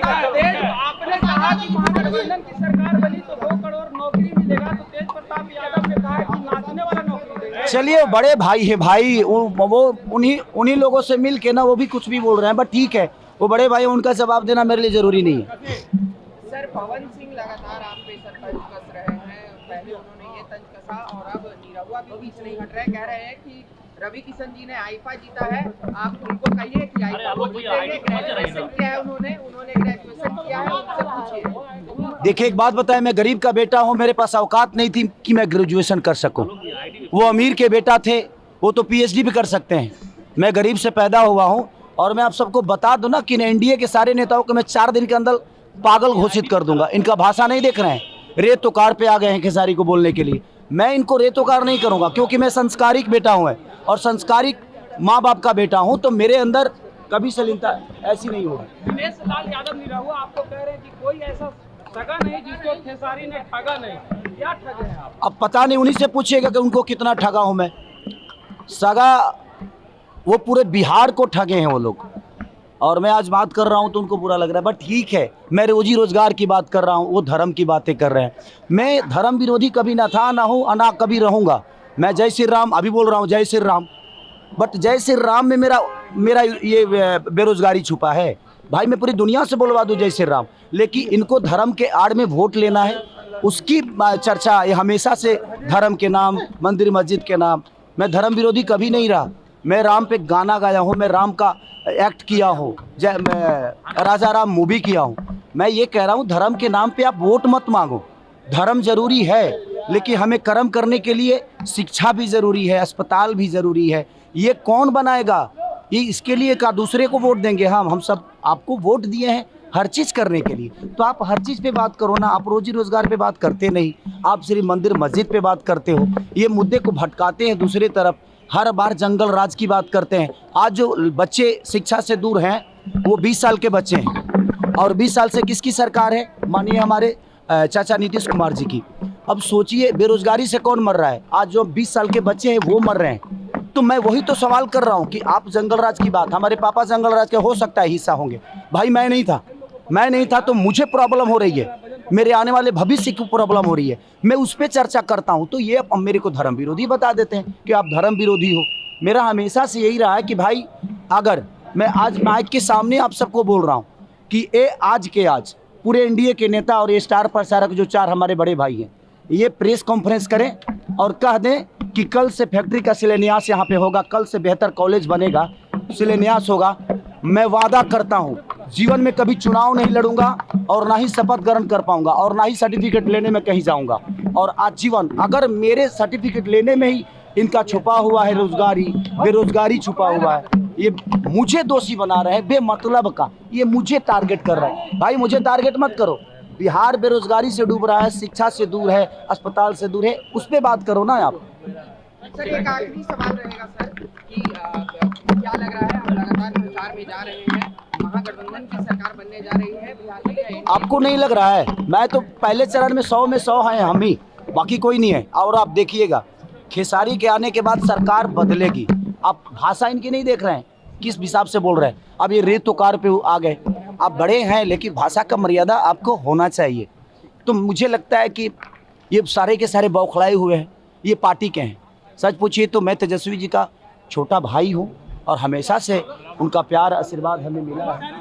आपने कहा कि महागठबंधन की सरकार बनी तो 2 करोड़ नौकरी मिलेगा, तो तेज प्रताप यादव ने कहा कि नाचने वाला नौकरी देगा। चलिए बड़े भाई है भाई, वो उन्हीं लोगों से मिल के ना वो भी कुछ भी बोल रहे हैं, बट ठीक है, वो बड़े भाई, उनका जवाब देना मेरे लिए जरूरी नहीं है। सर, पवन सिंह लगातार आप पे सर तंज कस रहे हैं, पहले उन्होंने ये तंज कसा और अब निरहुआ भी बीच नहीं हट रहे, कह रहे हैं कि रवि किशन जी ने आईफा जीता है, आप उनको कहिए कि आईफा वो जीतेंगे। ग्रेजुएशन किया है उन्होंने ग्रेजुएशन किया है, उनसे पूछिए। देखिए एक बात बताएं, मैं गरीब का बेटा हूं, मेरे पास औकात नहीं थी कि मैं ग्रेजुएशन कर सकूं। वो अमीर के बेटा थे, वो तो पीएचडी भी कर सकते हैं। मैं गरीब से पैदा हुआ हूं और मैं आप सबको बता दूं ना कि एनडीए के सारे नेताओं को मैं 4 दिन के अंदर पागल घोषित कर दूंगा। इनका भाषा नहीं देख रहे हैं, रेत कार पे आ गए हैं खेसारी को बोलने के लिए। मैं इनको रेतोकार नहीं करूंगा क्योंकि मैं संस्कारिक बेटा हूं और संस्कारिक माँ बाप का बेटा हूं, तो मेरे अंदर कभी शालीनता ऐसी नहीं होगी। दिनेश लाल यादव निरहुआ आपको कह रहे हैं कि कोई ऐसा ठगा नहीं जिसको खेसारी ने ठगा नहीं, क्या ठगे हैं आप? अब पता नहीं, उन्हीं से पूछिएगा कि उनको कितना ठगा हूं मैं। सगा वो पूरे बिहार को ठगे हैं वो लोग, और मैं आज बात कर रहा हूं तो उनको बुरा लग रहा है, बट ठीक है, मैं रोजी रोजगार की बात कर रहा हूं, वो धर्म की बातें कर रहे हैं। मैं धर्म विरोधी कभी ना था, ना हूं, ना कभी रहूंगा। मैं जय श्री राम अभी बोल रहा हूं, जय श्री राम, बट जय श्री राम में मेरा ये बेरोजगारी छुपा है। भाई मैं पूरी दुनिया से बोलवा दूं जय श्री राम, लेकिन इनको धर्म के आड़ में वोट लेना है, उसकी चर्चा ये हमेशा से धर्म के नाम, मंदिर मस्जिद के नाम। मैं धर्म विरोधी कभी नहीं रहा। मैं राम पे गाना गाया हूँ, मैं राम का एक्ट किया हूँ, मैं राजा राम मूवी किया हूँ। मैं ये कह रहा हूँ धर्म के नाम पे आप वोट मत मांगो। धर्म जरूरी है, लेकिन हमें कर्म करने के लिए शिक्षा भी ज़रूरी है, अस्पताल भी ज़रूरी है। ये कौन बनाएगा? ये इसके लिए का दूसरे को वोट देंगे? हम सब आपको वोट दिए हैं हर चीज़ करने के लिए, तो आप हर चीज़ पे बात करो ना। आप रोजी रोजगार पे बात करते नहीं, आप सिर्फ मंदिर मस्जिद पे बात करते हो। ये मुद्दे को भटकाते हैं दूसरी तरफ, हर बार जंगल राज की बात करते हैं। आज जो बच्चे शिक्षा से दूर हैं वो 20 साल के बच्चे हैं, और 20 साल से किसकी सरकार है? मानिए हमारे चाचा नीतीश कुमार जी की। अब सोचिए बेरोजगारी से कौन मर रहा है? आज जो 20 साल के बच्चे हैं वो मर रहे हैं। तो मैं वही तो सवाल कर रहा हूँ कि आप जंगल राज की बात, हमारे पापा जंगल राज के हो सकता है हिस्सा होंगे, भाई मैं नहीं था, तो मुझे प्रॉब्लम हो रही है, मेरे आने वाले भविष्य की प्रॉब्लम हो रही है, मैं उस पर चर्चा करता हूँ। तो ये अब मेरे को धर्म विरोधी बता देते हैं कि आप धर्म विरोधी हो। मेरा हमेशा से यही रहा है कि भाई, अगर मैं आज माइक के सामने आप सबको बोल रहा हूँ कि आज पूरे एनडीए के नेता और ये स्टार प्रचारक जो 4 हमारे बड़े भाई हैं, ये प्रेस कॉन्फ्रेंस करें और कह दें कि कल से फैक्ट्री का शिलान्यास यहाँ पे होगा, कल से बेहतर कॉलेज बनेगा, शिलान्यास होगा। मैं वादा करता हूँ जीवन में कभी चुनाव नहीं लड़ूंगा और ना ही शपथ ग्रहण कर पाऊंगा और ना ही सर्टिफिकेट लेने में कहीं जाऊंगा। और आजीवन अगर मेरे सर्टिफिकेट लेने में ही इनका छुपा हुआ है बेरोजगारी छुपा हुआ है, ये मुझे दोषी बना रहे हैं बेमतलब का, ये मुझे टारगेट कर रहे हैं। भाई मुझे टारगेट मत करो। बिहार बेरोजगारी से डूब रहा है, शिक्षा से दूर है, अस्पताल से दूर है, उस पर बात करो ना आप। सर एक आखिरी सवाल रहेगा सर कि क्या लग रहा है, हम लगातार प्रचार में जा रहे हैं, महागठबंधन की सरकार बनने जा रही है बिहार में? आपको नहीं लग रहा है? मैं तो पहले चरण में 100 में 100 हैं हम ही, बाकी कोई नहीं है। और आप देखिएगा खेसारी के आने के बाद सरकार बदलेगी। आप भाषा इनकी नहीं देख रहे हैं, किस हिसाब से बोल रहे हैं। अब ये रेतोकार पे आ गए। आप बड़े हैं लेकिन भाषा का मर्यादा आपको होना चाहिए। तो मुझे लगता है कि ये सारे के सारे बौखलाए हुए हैं, ये पार्टी के हैं। सच पूछिए तो मैं तेजस्वी जी का छोटा भाई हूँ और हमेशा से उनका प्यार आशीर्वाद हमें मिला है।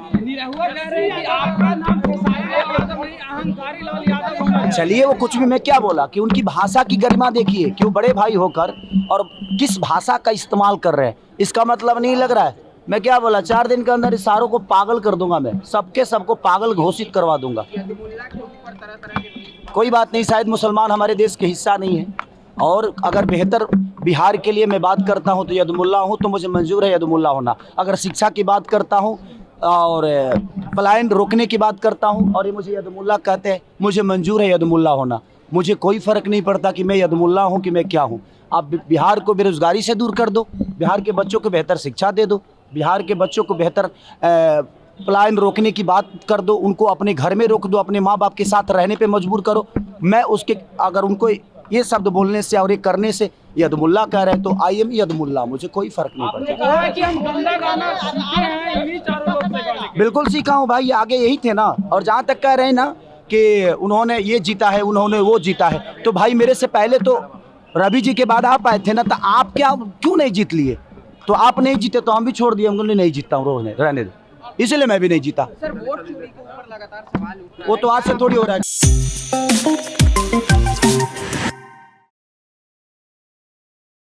चलिए वो कुछ भी, मैं क्या बोला कि उनकी भाषा की गरिमा देखिए कि वो बड़े भाई होकर और किस भाषा का इस्तेमाल कर रहे हैं। इसका मतलब नहीं लग रहा है। मैं क्या बोला, 4 दिन के अंदर इस सारों को पागल कर दूंगा, मैं सबको पागल घोषित करवा दूंगा। कोई बात नहीं, शायद मुसलमान हमारे देश के हिस्सा नहीं है, और अगर बेहतर बिहार के लिए मैं बात करता हूं तो यदुमुल्ला हूं, तो मुझे मंजूर है यदुमुल्ला होना। अगर शिक्षा की बात करता हूं और पलायन रोकने की बात करता हूं और ये मुझे यदुमुल्ला कहते हैं, मुझे मंजूर है यदुमुल्ला होना। मुझे कोई फ़र्क नहीं पड़ता कि मैं यदुमुल्ला हूं कि मैं क्या हूं। आप बिहार को बेरोजगारी से दूर कर दो, बिहार के बच्चों को बेहतर शिक्षा दे दो, बिहार के बच्चों को बेहतर पलायन रोकने की बात कर दो, उनको अपने घर में रोक दो, अपने माँ बाप के साथ रहने पे मजबूर करो। मैं उसके अगर उनको ये शब्द बोलने से और ये करने से यदुमुल्ला कह रहे हैं तो आई एम यदुमुल्ला, मुझे कोई फर्क नहीं पड़ता। बिल्कुल सीखा हूँ भाई, आगे यही थे ना। और जहाँ तक कह रहे हैं ना कि उन्होंने ये जीता है, उन्होंने वो जीता है, तो भाई मेरे से पहले तो रवि जी के बाद आप आए थे ना, तो आप क्या क्यों नहीं जीत लिए? तो आप नहीं जीते तो हम भी छोड़ दिए, हम बोले नहीं जीतता हूँ, रहने दो, इसलिए मैं भी नहीं जीता। सर वोट चोरी के ऊपर लगातार सवाल उठ रहा है। वो तो आज से थोड़ी हो रहा है।